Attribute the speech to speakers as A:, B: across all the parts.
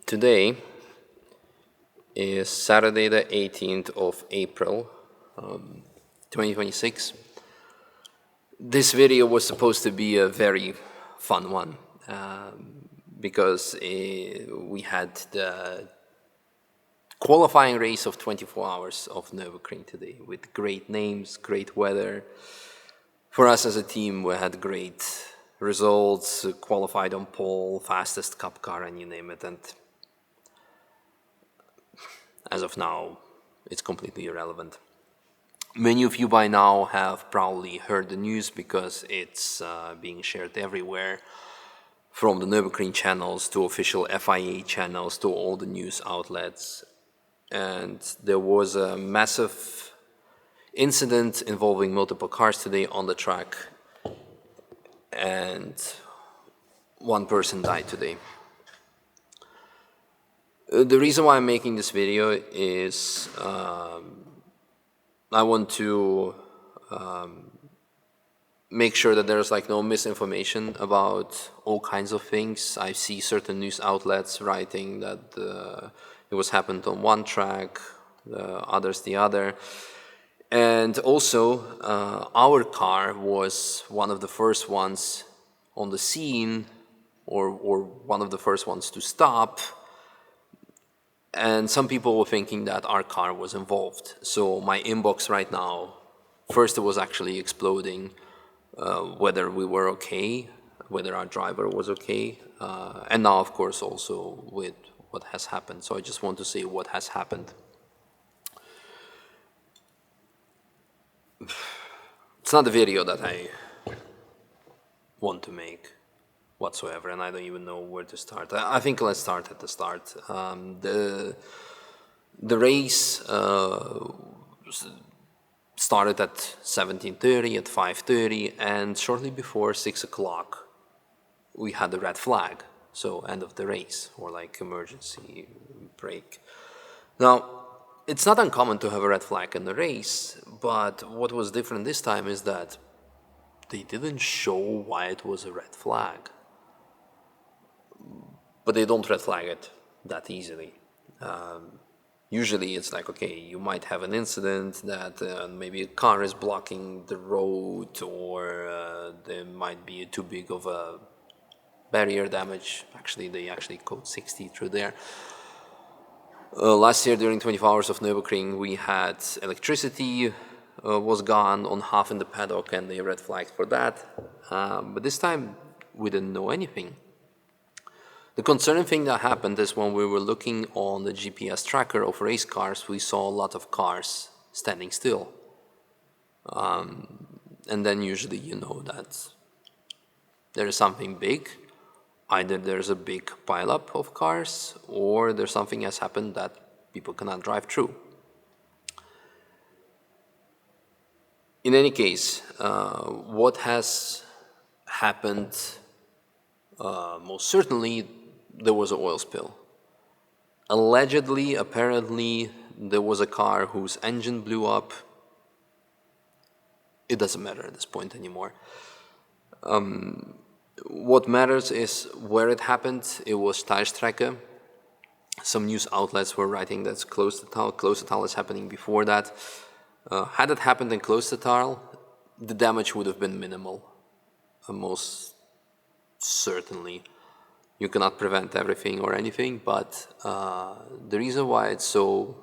A: Today is Saturday the 18th of April, 2026. This video was supposed to be a very fun one because we had the qualifying race of 24 hours of Nürburgring today with great names, great weather. For us as a team, we had great results, qualified on pole, fastest cup car, and you name it. And as of now, it's completely irrelevant. Many of you by now have probably heard the news because it's being shared everywhere, from the Nürburgring channels to official FIA channels to all the news outlets. And there was a massive incident involving multiple cars today on the track, and one person died today. The reason why I'm making this video is I want to make sure that there's no misinformation about all kinds of things. I see certain news outlets writing that it was happened on one track, others the other. And also, our car was one of the first ones on the scene, or one of the first ones to stop. And some people were thinking that our car was involved. So my inbox right now, first it was actually exploding whether we were okay, whether our driver was okay, and now of course also with what has happened. So I just want to say what has happened. It's not a video that I want to make whatsoever, and I don't even know where to start. I think let's start at the start. The race started at 17:30, at 5:30, and shortly before 6 o'clock we had the red flag, so end of the race, or emergency brake. Now, it's not uncommon to have a red flag in the race, but what was different this time is that they didn't show why it was a red flag. But they don't red flag it that easily. Usually it's okay, you might have an incident that maybe a car is blocking the road, or there might be too big of a barrier damage. Actually, they code 60 through there. Last year during 24 hours of Nürburgring, we had electricity was gone on half in the paddock, and they red flagged for that. But this time we didn't know anything. The concerning thing that happened is when we were looking on the GPS tracker of race cars, we saw a lot of cars standing still. And then usually you know that there is something big. Either there's a big pileup of cars, or there's something has happened that people cannot drive through. In any case, what has happened, most certainly, there was an oil spill. Allegedly, apparently, there was a car whose engine blew up. It doesn't matter at this point anymore. What matters is where it happened. It was Charoudin. Some news outlets were writing that's Kloostertaal is happening before that. Had it happened in Kloostertaal, the damage would have been minimal, most certainly. You cannot prevent everything or anything, but the reason why it's so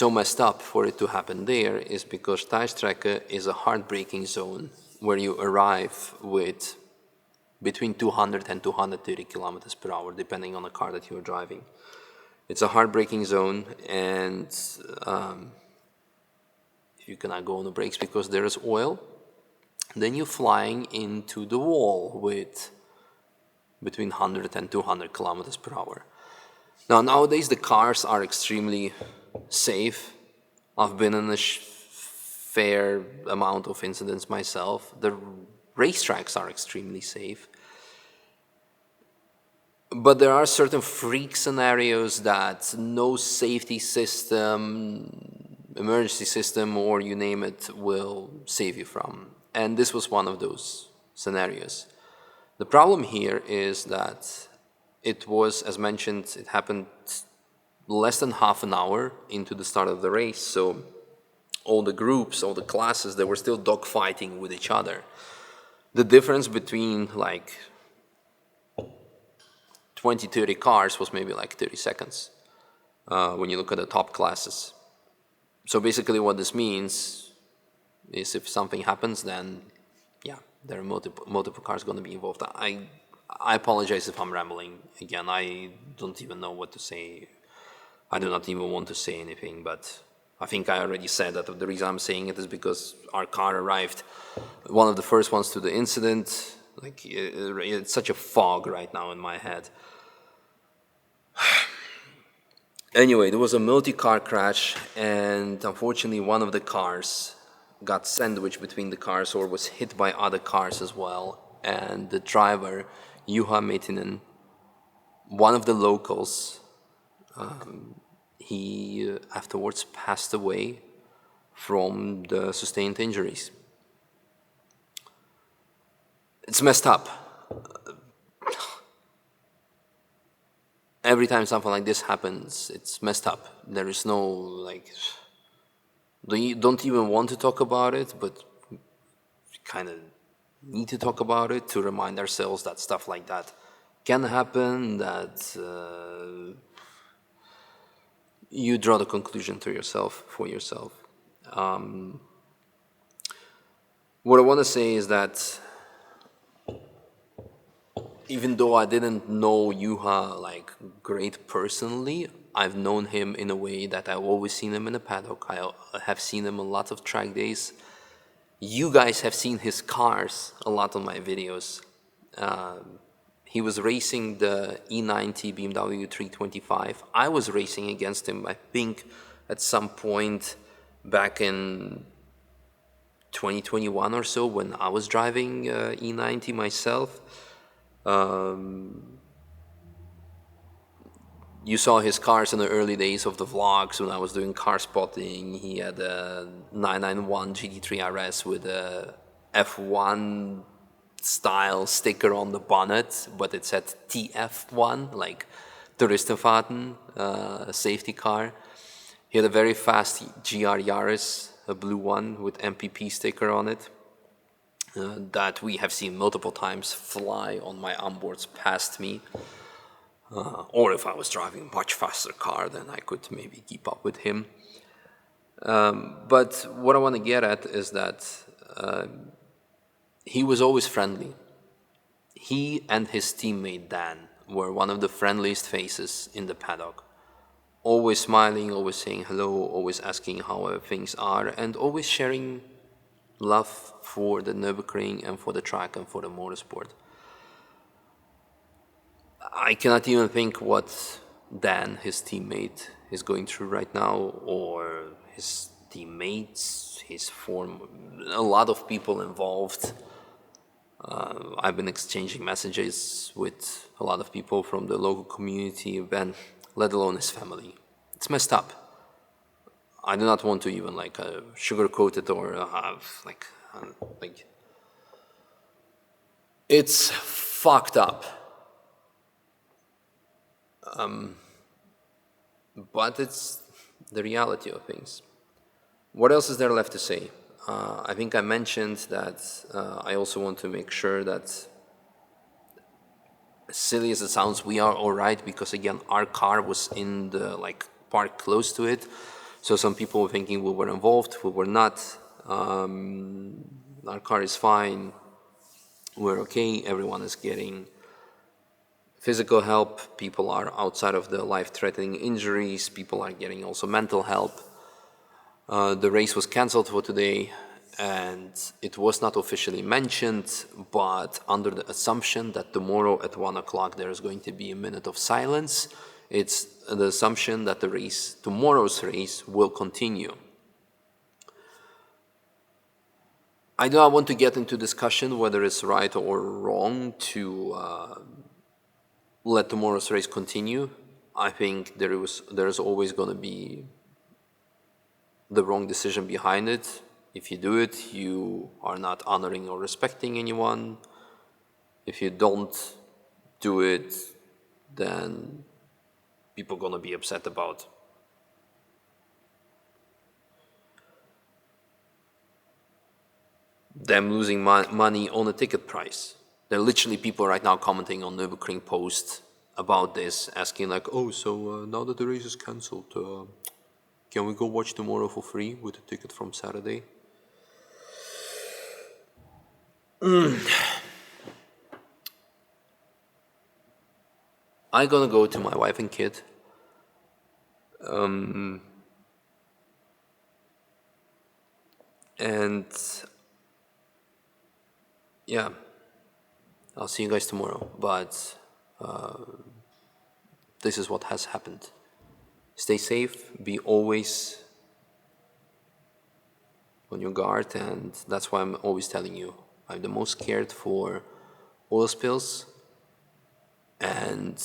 A: messed up for it to happen there is because Charoudin is a heartbreaking zone where you arrive with between 200 and 230 kilometers per hour, depending on the car that you're driving. It's a heartbreaking zone, and if you cannot go on the brakes because there is oil, then you're flying into the wall with between 100 and 200 kilometers per hour. Now, nowadays the cars are extremely safe. I've been in a fair amount of incidents myself. The racetracks are extremely safe. But there are certain freak scenarios that no safety system, emergency system, or you name it, will save you from. And this was one of those scenarios. The problem here is that it was, as mentioned, it happened less than half an hour into the start of the race. So all the groups, all the classes, they were still dogfighting with each other. The difference between like 20, 30 cars was maybe like 30 seconds when you look at the top classes. So basically what this means is if something happens, then yeah, there are multiple cars going to be involved. I apologize if I'm rambling again. I don't even know what to say. I do not even want to say anything, but I think I already said that the reason I'm saying it is because our car arrived, one of the first ones to the incident. Like, it's such a fog right now in my head. Anyway, there was a multi-car crash, and unfortunately one of the cars got sandwiched between the cars or was hit by other cars as well. And the driver, Juha Miettinen, one of the locals, he afterwards passed away from the sustained injuries. It's messed up. Every time something like this happens, it's messed up. There is no, like, don't even want to talk about it, but kind of need to talk about it to remind ourselves that stuff like that can happen, that you draw the conclusion to yourself, for yourself. What I want to say is that even though I didn't know Juha like great personally, I've known him in a way that I've always seen him in the paddock. I have seen him a lot of track days. You guys have seen his cars a lot on my videos. He was racing the E90 BMW 325. I was racing against him, I think, at some point back in 2021 or so when I was driving E90 myself. You saw his cars in the early days of the vlogs when I was doing car spotting. He had a 991 GT3 RS with a F1 style sticker on the bonnet, but it said TF1, like Touristenfahrten, safety car. He had a very fast GR Yaris, a blue one with MPP sticker on it, that we have seen multiple times fly on my onboards past me. Or if I was driving a much faster car, then I could maybe keep up with him. But what I want to get at is that he was always friendly. He and his teammate Dan were one of the friendliest faces in the paddock. Always smiling, always saying hello, always asking how things are, and always sharing love for the Nürburgring and for the track and for the motorsport. I cannot even think what Dan, his teammate, is going through right now, or his teammates, his form, a lot of people involved. I've been exchanging messages with a lot of people from the local community, and let alone his family. It's messed up. I do not want to even like sugarcoat it or like it's fucked up. But it's the reality of things. What else is there left to say? I think I mentioned that I also want to make sure that, as silly as it sounds, we are all right, because again, our car was in the like park close to it. So some people were thinking we were involved, we were not. Our car is fine, we're okay, everyone is getting physical help, people are outside of the life-threatening injuries, people are getting also mental help. The race was cancelled for today, and it was not officially mentioned, but under the assumption that tomorrow at 1 o'clock there is going to be a minute of silence, it's the assumption that the race, tomorrow's race, will continue. I do not want to get into discussion whether it's right or wrong to let tomorrow's race continue. I think there's always going to be the wrong decision behind it. If you do it, you are not honoring or respecting anyone. If you don't do it, then people are gonna be upset about them losing money on a ticket price. There are literally people right now commenting on Nürburgring Post about this, asking like, "Oh, so now that the race is cancelled, can we go watch tomorrow for free with a ticket from Saturday?" I'm gonna go to my wife and kid. And yeah, I'll see you guys tomorrow. But this is what has happened. Stay safe, be always on your guard, and that's why I'm always telling you I'm the most scared for oil spills and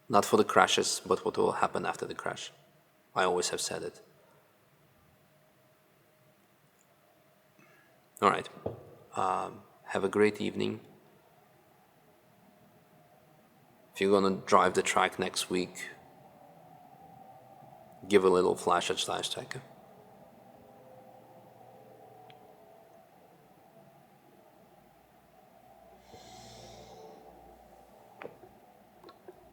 A: not for the crashes, but what will happen after the crash. I always have said it. All right. Have a great evening. If you're gonna drive the track next week, give a little flash at /tech.